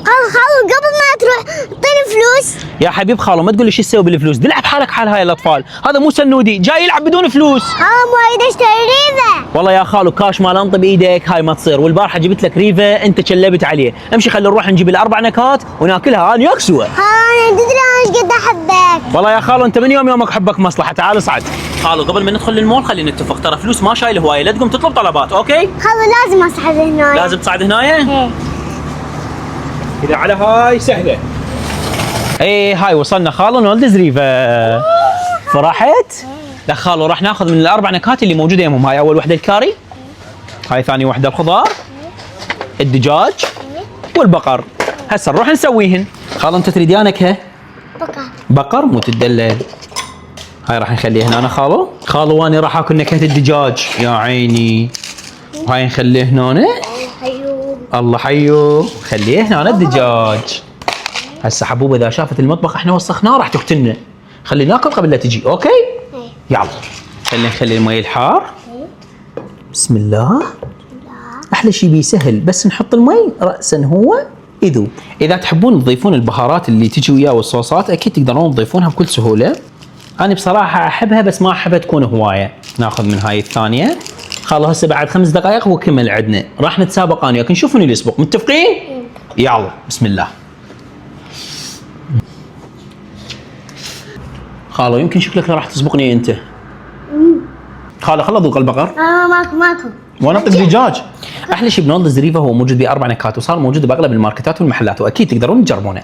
خالو قبل ما تروح اعطيني فلوس. يا حبيب خالو ما تقول لي شو تسوي بالفلوس، دلع حالك حال هاي الاطفال، هذا مو سنودي جاي يلعب بدون فلوس. خالو مو اريد اشتري ريفه. والله يا خالو كاش مال انطي بايدك هاي ما تصير، والبارحه جبت لك ريفه انت كلبت عليه، امشي خلينا نروح نجيب الاربع نكات وناكلها انا وياك سوا. خالو انا تدري انا ايش قد احبك. والله يا خالو انت من يومك حبك مصلحه، تعال اصعد. خالو قبل ما ندخل المول خلينا نتفق، ترى فلوس ما شايل هوايه، لا تقوم تطلب طلبات، اوكي؟ خالو لازم اصعد هنا. لازم تصعد هنايا؟ ايه. اذا على هاي سهله. ايه هاي وصلنا خالو نولدز ريفا. فرحت؟ لا خالو راح ناخذ من الاربع نكهات اللي موجوده يمهم، هاي اول وحده الكاري، هاي ثاني وحده الخضار، الدجاج والبقر. هسه نروح نسويهن. خالو انت تريد نكهه؟ بقر مو تدلل. هاي راح نخليها هنا خالو. خالو انا راح اكل نكهه الدجاج يا عيني. هاي نخليه هنا. الله حيو، خليه هنا الدجاج. هسه حبوبه اذا شافت المطبخ احنا وسخناه راح تقتلنا، خلي ناكل قبل لا تجي، اوكي؟ يلا خلينا نخلي المي الحار. بسم الله. احلى شيء بيه سهل، بس نحط المي راسا هو يذوب. اذا تحبون تضيفون البهارات اللي تجي وياه والصوصات اكيد تقدرون تضيفونها بكل سهوله. انا بصراحه احبها بس ما احبها تكون هوايه. ناخذ من هاي الثانيه. خلاص هسه بعد 5 دقائق وكمل عندنا، راح نتسابق انا وياك نشوف من اللي يسبق، متفقين؟ يلا بسم الله. خالو يمكن شكلك راح تسبقني انت. خالو خل اذوق البقر. ماكو. وانا اطق دجاج. احلى شيء بنولدز ريفا هو موجود ب4 نكهات، وصار موجود باغلب الماركتات والمحلات، واكيد تقدرون تجربونه.